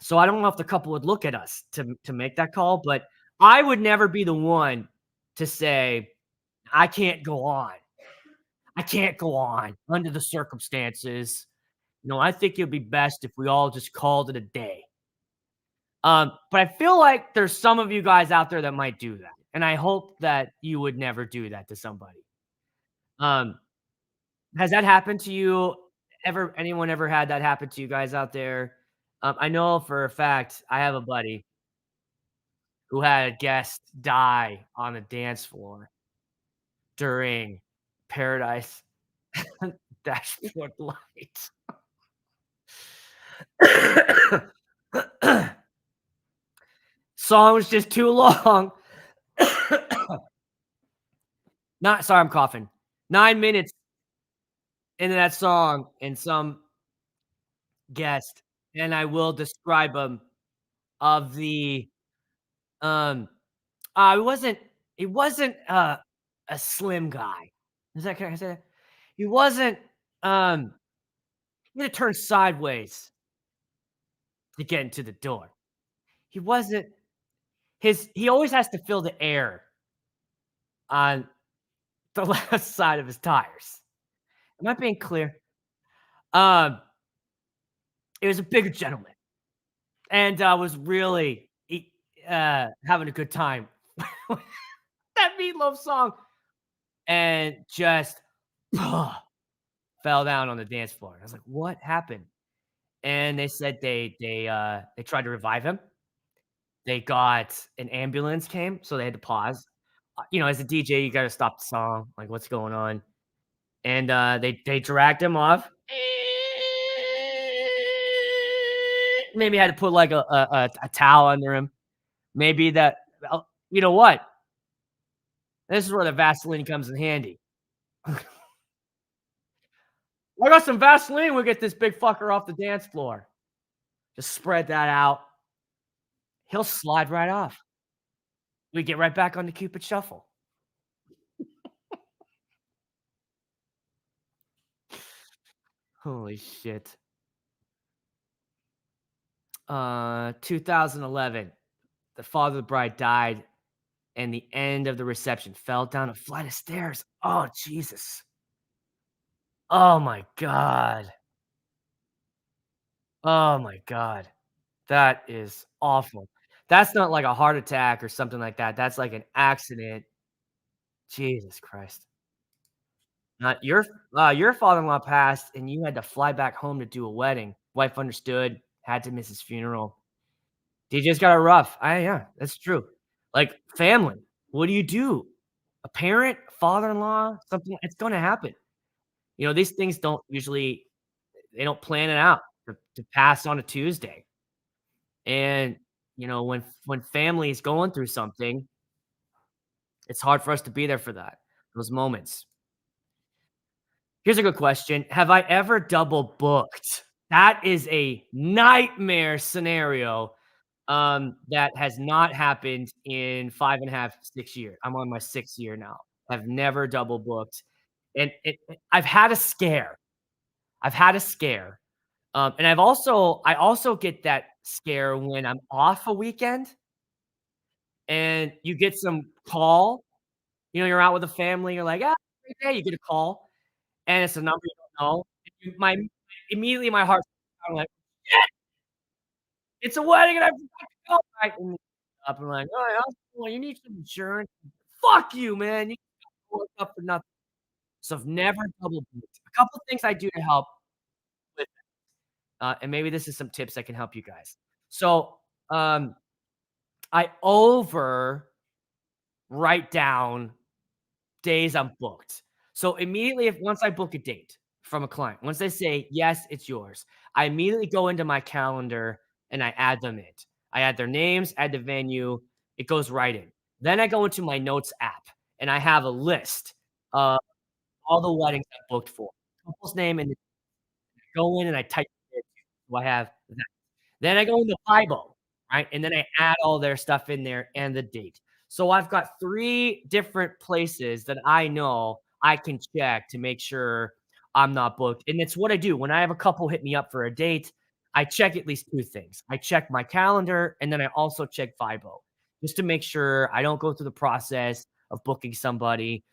So I don't know if the couple would look at us to make that call, but I would never be the one to say, "I can't go on. I can't go on under the circumstances. I think it'd be best if we all just called it a day." But I feel like there's some of you guys out there that might do that, and I hope that you would never do that to somebody. Um, has that happened to you ever? Anyone ever had that happen to you guys out there? I know for a fact I have a buddy who had a guest die on the dance floor during Paradise Dashboard Light. Song was just too long. Not sorry, I'm coughing. 9 minutes into that song and some guest, and I will describe him of the, um, he wasn't a slim guy. Can I say that? He wasn't, um, he had to turn sideways to get into the door. He wasn't he always has to fill the air on the left side of his tires. Am I being clear? Um, it was a bigger gentleman and, was really having a good time with that Meatloaf song and just fell down on the dance floor. I was like, "What happened?" And they said they tried to revive him. They got an ambulance came, so they had to pause. As a DJ, you gotta stop the song, like, "What's going on?" And, they dragged him off. Maybe had to put, like, a towel under him. Maybe that you know what? This is where the Vaseline comes in handy. I got some Vaseline, we'll get this big fucker off the dance floor. Just spread that out. He'll slide right off. We get right back on the Cupid shuffle. Holy shit. 2011, the father of the bride died, and the end of the reception fell down a flight of stairs. Oh, Jesus. Oh my god. Oh my god. That is awful. That's not like a heart attack or something like that. That's like an accident. Jesus Christ. Not your father-in-law passed and you had to fly back home to do a wedding. Wife understood, had to miss his funeral. They just got it rough. Yeah, that's true. Like, family, what do you do? A parent, father-in-law, something it's gonna happen. These things don't usually they don't plan it out to pass on a Tuesday. And, when family is going through something, it's hard for us to be there for those moments. Here's a good question. Have I ever double booked? That is a nightmare scenario, that has not happened in 5.5, 6 years. I'm on my 6th year now. I've never double booked, and I've had a scare. I've had a scare, and I also get that scare when I'm off a weekend and you get some call, you're out with a family, you're like, great day," you get a call, and it's a number you don't know. Immediately my heart I'm like, "Shit, it's a wedding and I forgot to go." Right, and up and like, "Oh, yeah, well, you need some insurance." Fuck you, man. You got worked up for nothing. So I've never double booked. A couple things I do to help with and maybe this is some tips that can help you guys. So, I over write down days I'm booked. So immediately if once I book a date from a client, once they say, "Yes, it's yours," I immediately go into my calendar and I add them in. I add their names, add the venue, it goes right in. Then I go into my notes app and I have a list of all the weddings I booked for. Couple's name and go in and I type it in. So I have that. Then I go into Bible right? And then I add all their stuff in there and the date. So I've got 3 different places that I know I can check to make sure I'm not booked, and it's what I do. When I have a couple hit me up for a date, I check at least 2 things. I check my calendar, and then I also check Vibo, just to make sure I don't go through the process of booking somebody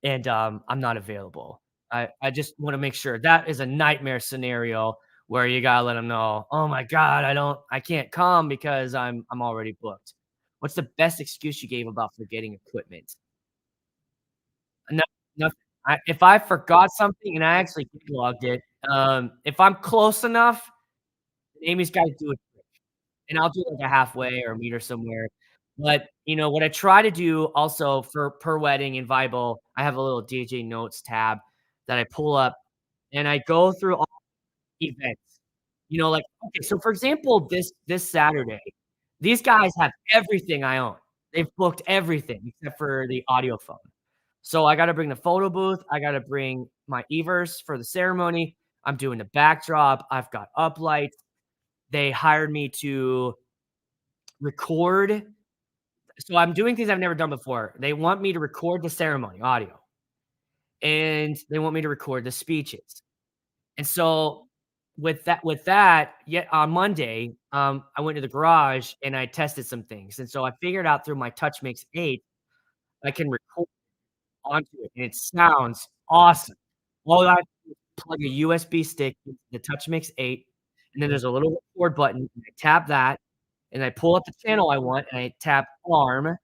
and, I'm not available. I just wanna make sure. That is a nightmare scenario where you gotta let them know, "Oh my god, I can't come because I'm already booked." What's the best excuse you gave about forgetting equipment? No, nothing. If I forgot something and I actually logged it, if I'm close enough, Amy's gotta do it, and I'll do like a halfway or meet her somewhere. But, what I try to do also for per wedding in Vibo, I have a little DJ notes tab that I pull up, and I go through all events. Like, okay, so for example, this Saturday, these guys have everything I own. They've booked everything except for the audio phone. So I gotta bring the photo booth, I gotta bring my Everse for the ceremony, I'm doing the backdrop, I've got uplights. They hired me to record. So I'm doing things I've never done before. They want me to record the ceremony audio, and they want me to record the speeches. And so with that, yet on Monday, I went to the garage and I tested some things. And so I figured out through my TouchMix 8, I can record onto it, and it sounds awesome. All I do is plug a USB stick into the TouchMix 8, and then there's a little record button, and I tap that, and I pull up the channel I want, and I tap arm.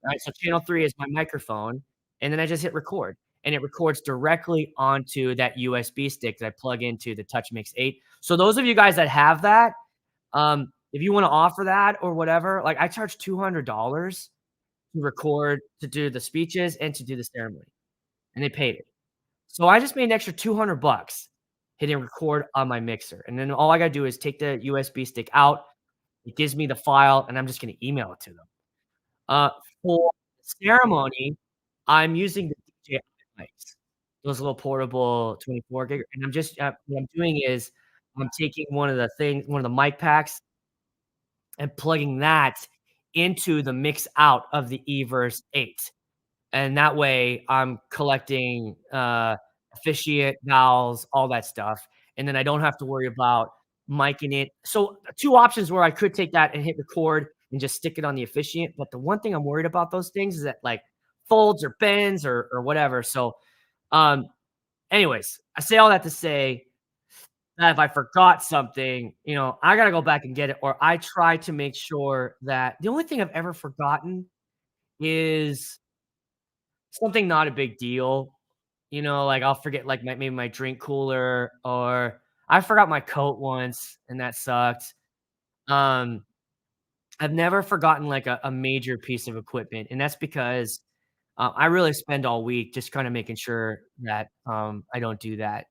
Right, so channel 3 is my microphone, and then I just hit record, and it records directly onto that USB stick that I plug into the TouchMix 8. So those of you guys that have that, if you wanna offer that or whatever, like, I charge $200 to record, to do the speeches, and to do the ceremony, and they paid it. So I just made an extra 200 bucks hitting record on my mixer, and then all I gotta do is take the USB stick out, it gives me the file, and I'm just gonna email it to them. Uh, for the ceremony, I'm using the DJI mics, those little portable 24 gig, and I'm just what I'm doing is I'm taking one of the mic packs and plugging that into the mix out of the Everse 8. And that way, I'm collecting, officiant, vowels, all that stuff, and then I don't have to worry about micing it. So, 2 options where I could take that and hit record and just stick it on the officiant, but the one thing I'm worried about those things is that, like, folds or bends or whatever. So, um, anyways, I say all that to say that if I forgot something, I gotta go back and get it, or I try to make sure that the only thing I've ever forgotten is something not a big deal. Like, I'll forget, like, maybe my drink cooler, or I forgot my coat once, and that sucked. Um, I've never forgotten, like, a major piece of equipment, and that's because, I really spend all week just kinda making sure that, I don't do that.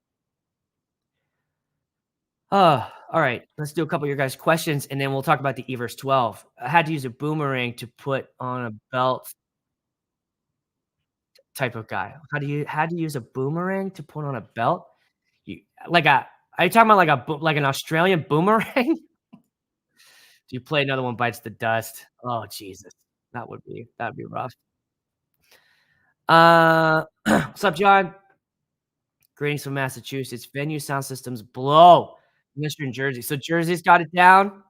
Alright, let's do a couple of your guys' questions, and then we'll talk about the Everse 12. I had to use a boomerang to put on a belt type of guy. How do you use a boomerang to put on a belt? You like a Are you talking about like an Australian boomerang? Do you play Another One Bites the Dust? Oh, Jesus. That'd be rough. What's up, John? Greetings from Massachusetts. Venue sound systems blow. Michigan, Jersey. So Jersey's got it down.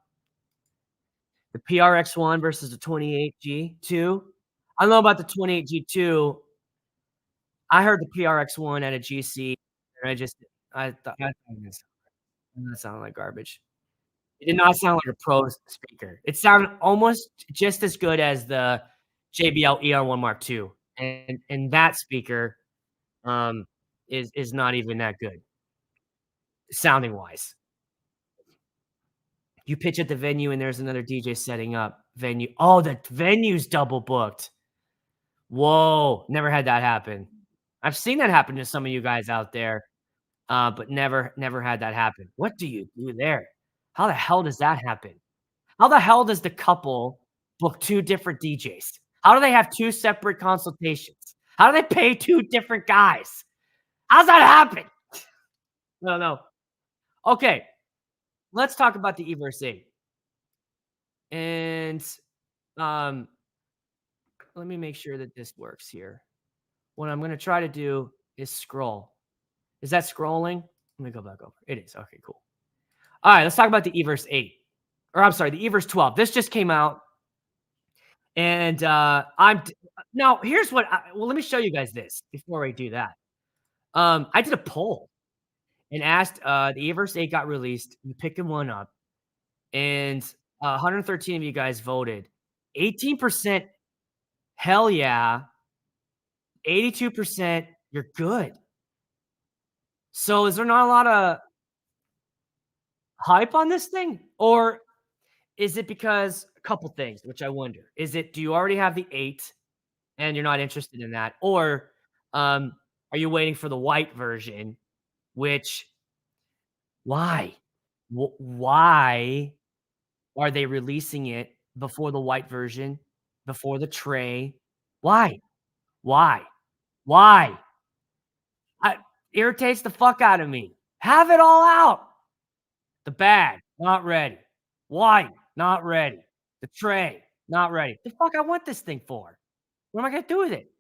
The PRX1 versus the 28G2. I don't know about the 28G2. I heard the PRX1 at a GC, and I thought that sounded like garbage. It did not sound like a pro speaker. It sounded almost just as good as the JBL ER1 Mark II, and that speaker, is not even that good sounding wise. You pitch at the venue and there's another DJ setting up. The venue's double booked. Whoa, never had that happen. I've seen that happen to some of you guys out there, but never had that happen. What do you do there? How the hell does that happen? How the hell does the couple book 2 different DJs? How do they have 2 separate consultations? How do they pay 2 different guys? How's that happen? No, no. Okay, let's talk about the Everse 8. And um, let me make sure that this works here. What I'm gonna try to do is scroll. Is that scrolling? Let me go back over. It is. Okay, cool. All right, let's talk about the Everse 8. Or I'm sorry, the Everse 12. This just came out, and now here's what well, let me show you guys this before I do that. I did a poll and asked, the Everse 8 got released, you picking one up, and 113 of you guys voted. 18% hell yeah, 82% you're good. So is there not a lot of hype on this thing? Or is it because a couple things, which I wonder. Is it, do you already have the 8 and you're not interested in that? Or um, are you waiting for the white version, which why? Why are they releasing it before the white version, before the tray? Why? Why? Why? I irritates the fuck out of me. Have it all out. The bag, not ready. White, not ready. The tray, not ready. The fuck I want this thing for? What am I gonna do with it?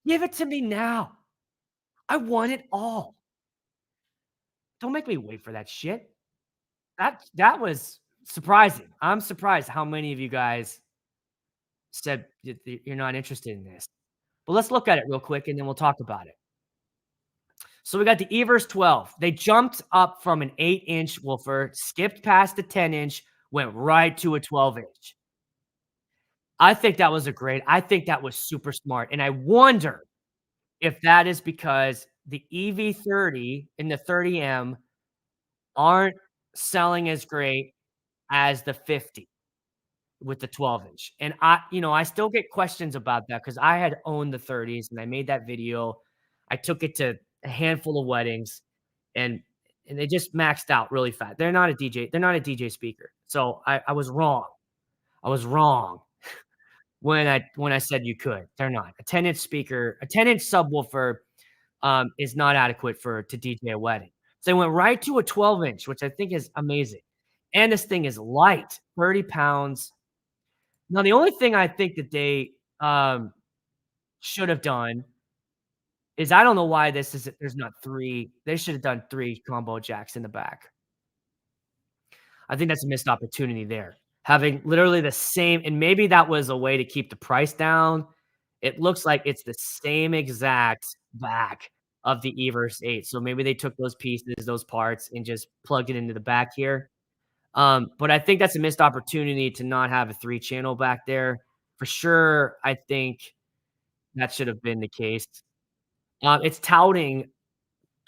Give it to me now. I want it all. Don't make me wait for that shit. That was surprising. I'm surprised how many of you guys said you're not interested in this. But let's look at it real quick and then we'll talk about it. So we got the Everse 12. They jumped up from an 8-inch woofer, skipped past the 10-inch, went right to a 12-inch. I think that was super smart. And I wonder if that is because the EV30 and the 30M aren't selling as great as the 50 with the 12-inch. And I still get questions about that because I had owned the 30s and I made that video. I took it to a handful of weddings and they just maxed out really fast. They're not a DJ. They're not a DJ speaker. So I was wrong. I was wrong when I said you could. They're not. A 10-inch speaker, a 10-inch subwoofer is not adequate to DJ a wedding. So they went right to a 12-inch, which I think is amazing. And this thing is light, 30 pounds. Now, the only thing I think that they should have done is I don't know why there's not 3. They should have done 3 combo jacks in the back. I think that's a missed opportunity there. Having literally the same, and maybe that was a way to keep the price down. It looks like it's the same exact back of the Everse 8. So maybe they took those pieces, those parts, and just plugged it into the back here. But I think that's a missed opportunity to not have a 3-channel back there. For sure, I think that should have been the case. It's touting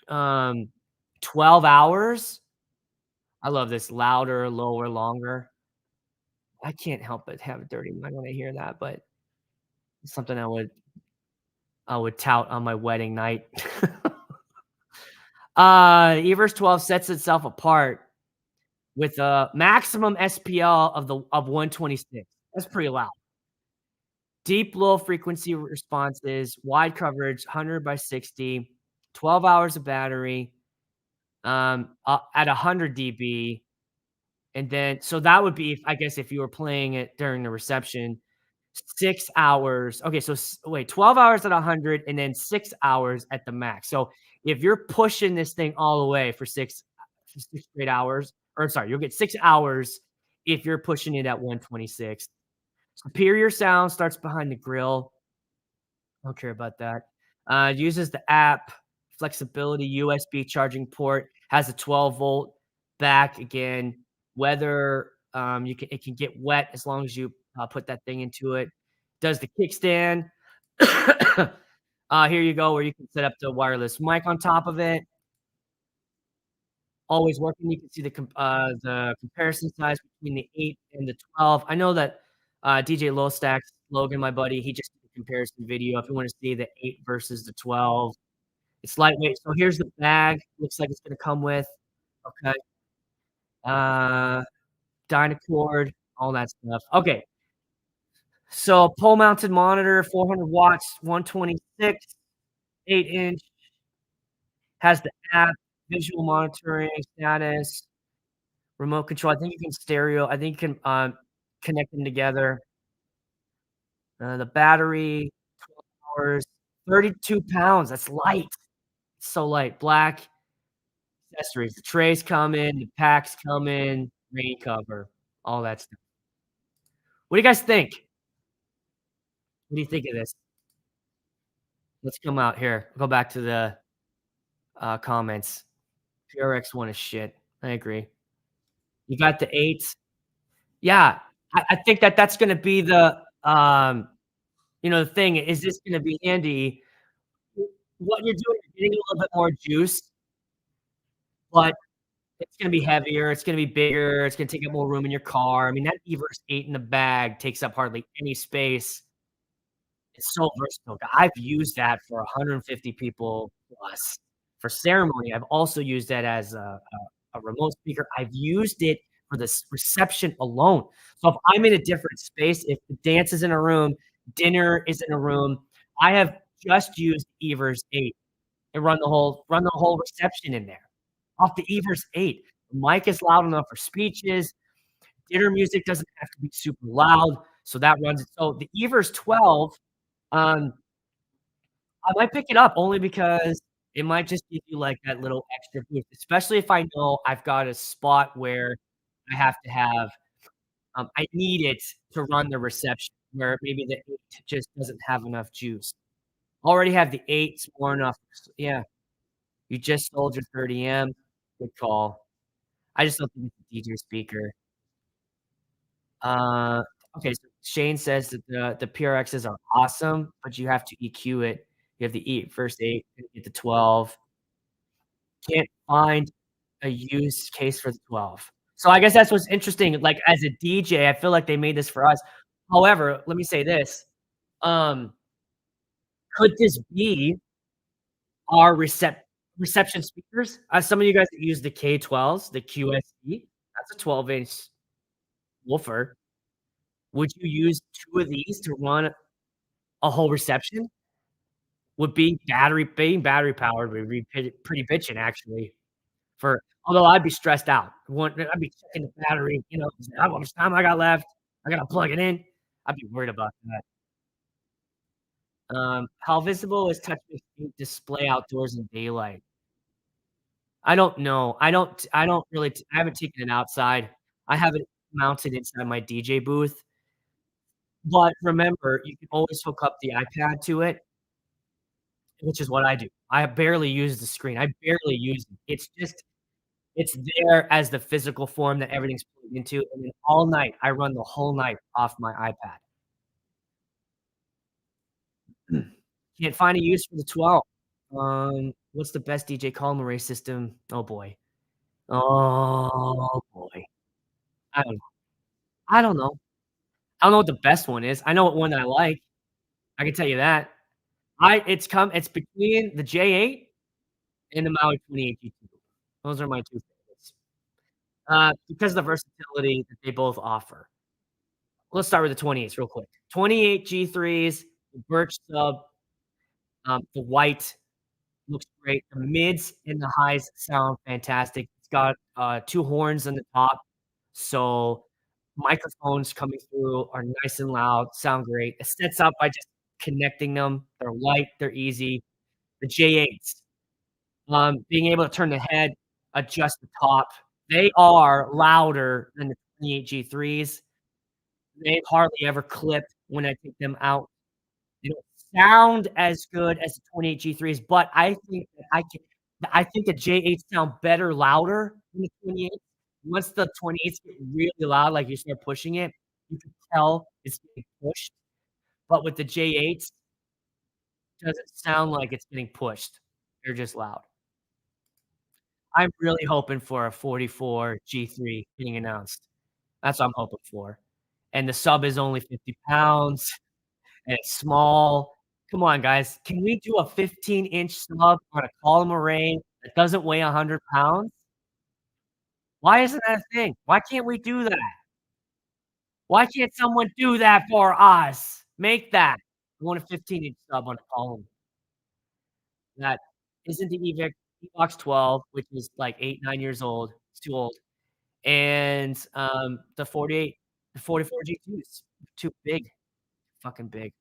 12 hours. I love this louder, lower, longer. I can't help but have a dirty mind when I hear that, but it's something I would tout on my wedding night. Everse 12 sets itself apart with a maximum SPL of 126. That's pretty loud. Deep low frequency responses, wide coverage, 100 by 60, 12 hours of battery, at 100 dB. And then, so that would be, I guess, if you were playing it during the reception, 6 hours. Okay, so wait, 12 hours at 100 and then 6 hours at the max. So if you're pushing this thing all the way for 6 straight hours, or sorry, you'll get 6 hours if you're pushing it at 126. Superior sound starts behind the grill. I don't care about that. Uses the app, flexibility, USB charging port, has a 12-volt back again. Weather, it can get wet as long as you put that thing into it. Does the kickstand. Here you go, where you can set up the wireless mic on top of it. Always working. You can see the comparison size between the 8 and the 12. I know that DJ Lowstacks, Logan, my buddy, he just did a comparison video. If you want to see the 8 versus the 12, it's lightweight. So here's the bag. Looks like it's going to come with. Okay. Dynacord, all that stuff. Okay. So pole mounted monitor, 400 watts, 126, 8-inch. Has the app, visual monitoring, status, remote control. I think you can stereo. I think you can connect them together. The battery, 12 hours, 32 pounds. That's light. So light. Black accessories. The trays come in, the packs come in, rain cover, all that stuff. What do you guys think? What do you think of this? Let's come out here. Go back to the comments. PRX1 is shit. I agree. You got the 8. Yeah, I think that that's gonna be the, the thing. Is this gonna be handy? What you're doing, you're getting a little bit more juice, but it's gonna be heavier, it's gonna be bigger, it's gonna take up more room in your car. I mean, that Everse 8 in the bag takes up hardly any space. It's so versatile. I've used that for 150 people plus. For ceremony, I've also used that as a remote speaker. I've used it for the reception alone. So if I'm in a different space, if the dance is in a room, dinner is in a room, I have just used Everse 8 and run the whole reception in there off the Everse 8. The mic is loud enough for speeches. Dinner music doesn't have to be super loud, so that runs it. So the Everse 12, um, I might pick it up only because it might just give you, like, that little extra boost, especially if I know I've got a spot where I have to have I need it to run the reception where maybe the 8 just doesn't have enough juice. Already have the 8, it's more enough. Yeah, you just sold your 30M. Good call. I just don't think it's a DJ speaker. Uh, okay, so Shane says that the PRXs are awesome, but you have to EQ it. You have to eat first 8, then get the 12. Can't find a use case for the 12. So I guess that's what's interesting. Like, as a DJ, I feel like they made this for us. However, let me say this, um, could this be our reception speakers? Some of you guys that use the K12s, the QSC, that's a 12-inch woofer. Would you use 2 of these to run a whole reception? Would being battery powered would be pretty bitchin' actually for although I'd be stressed out. I'd be checking the battery, how much time I got left. I gotta plug it in. I'd be worried about that. How visible is touch display outdoors in daylight? I don't know. I don't really I haven't taken it outside. I have it mounted inside my DJ booth, but remember, you can always hook up the iPad to it, which is what I do. I barely use the screen. I barely use it. It's there as the physical form that everything's plugged into, and then all night, I run the whole night off my iPad. Can't find a use for the 12. What's the best DJ column array system? Oh, boy. Oh, boy. I don't know. I don't know. I don't know what the best one is. I know what one that I like. I can tell you that. It's between the J8 and the Maui 28 G2. Those are my 2 favorites. Because of the versatility that they both offer. Let's start with the 28s real quick. 28 G3s, the birch sub, the white looks great. The mids and the highs sound fantastic. It's got, 2 horns on the top, so microphones coming through are nice and loud, sound great. It sets up by just connecting them. They're light, they're easy. The J8s, being able to turn the head, adjust the top, they are louder than the 28 G3s. They hardly ever clip when I take them out. They don't sound as good as the 28 G3s, but I think the J8s sound better louder than the 28s. Once the 28s get really loud, like you start pushing it, you can tell it's getting pushed. But with the J8s, it doesn't sound like it's getting pushed. They're just loud. I'm really hoping for a 44 G3 being announced. That's what I'm hoping for. And the sub is only 50 pounds. And it's small. Come on, guys. Can we do a 15-inch sub on a column array that doesn't weigh 100 pounds? Why isn't that a thing? Why can't we do that? Why can't someone do that for us? Make that. I want a 15-inch sub on a column. That isn't the Evox 12, which is like 8, 9 years old. It's too old. And the 48 The 44 G2s, too big, fucking big.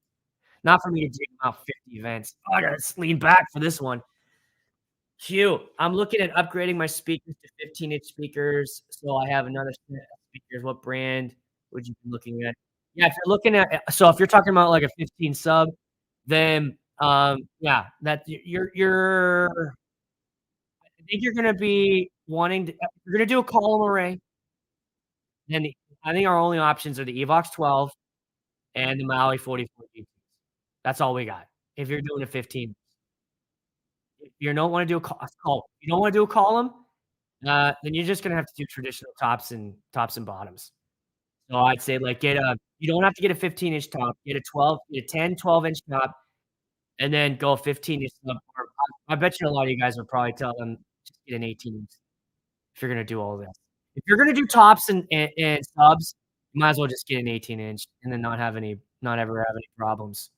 Not for me to dig out 50 events. Oh, I gotta lean back for this one. Q, I'm looking at upgrading my speakers to 15-inch speakers, so I have another set of speakers. What brand would you be looking at? Yeah, if you're looking at so if you're talking about like a 15 sub, then, yeah, that you're I think you're gonna be wanting to if you're gonna do a column array, then I think our only options are the Evox 12 and the Maui 44 GTs. That's all we got. If you're doing a 15, if you don't wanna do a column, you don't wanna do a column, then you're just gonna have to do traditional tops and bottoms. So I'd say, like, you don't have to get a 15-inch top, get a 10, 12-inch top, and then go 15-inch sub, or I bet you a lot of you guys would probably tell them, "Just get an 18-inch if you're gonna do all this." If you're gonna do tops and subs, you might as well just get an 18-inch and then not ever have any problems.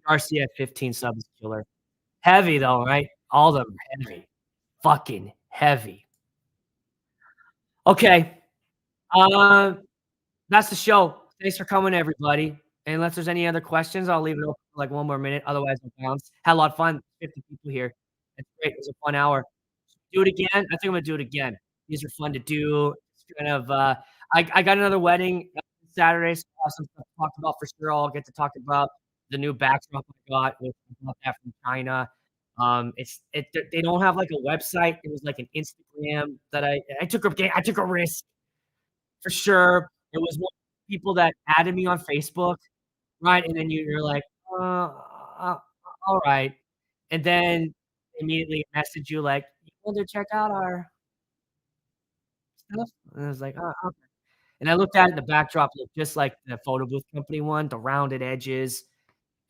RCF 15 sub is killer. Heavy though, right? All of them are heavy. Fucking heavy. Okay, uh, that's the show. Thanks for coming, everybody. Unless there's any other questions, I'll leave it open for, like, one more minute, otherwise I'll bounce. Had a lot of fun, 50 people here. It's great, it was a fun hour. Do it again? I think I'm gonna do it again. These are fun to do. It's kind of, I got another wedding Saturday, so I'll have some stuff to talk about for sure. I'll get to talk about the new backdrop I got, which I got that from China. They don't have, like, a website. It was, like, an Instagram that I took a risk for sure. It was one of the people that added me on Facebook, right? And then you're like, uh, alright. And then immediately message you like, "You want to check out our stuff?" And I was like, "Oh, okay." And I looked at it, the backdrop looked just like the photo booth company one, the rounded edges,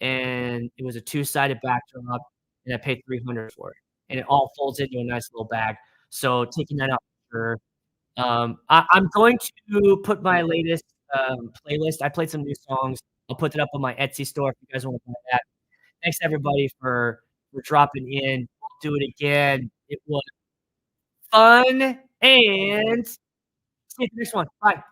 and it was a two-sided backdrop, and I paid $300 for it. And it all folds into a nice little bag. So taking that out for sure. I'm going to put my latest, playlist. I played some new songs. I'll put it up on my Etsy store if you guys wanna buy that. Thanks everybody for dropping in. We'll do it again. It was fun, and see you at the next one. Bye.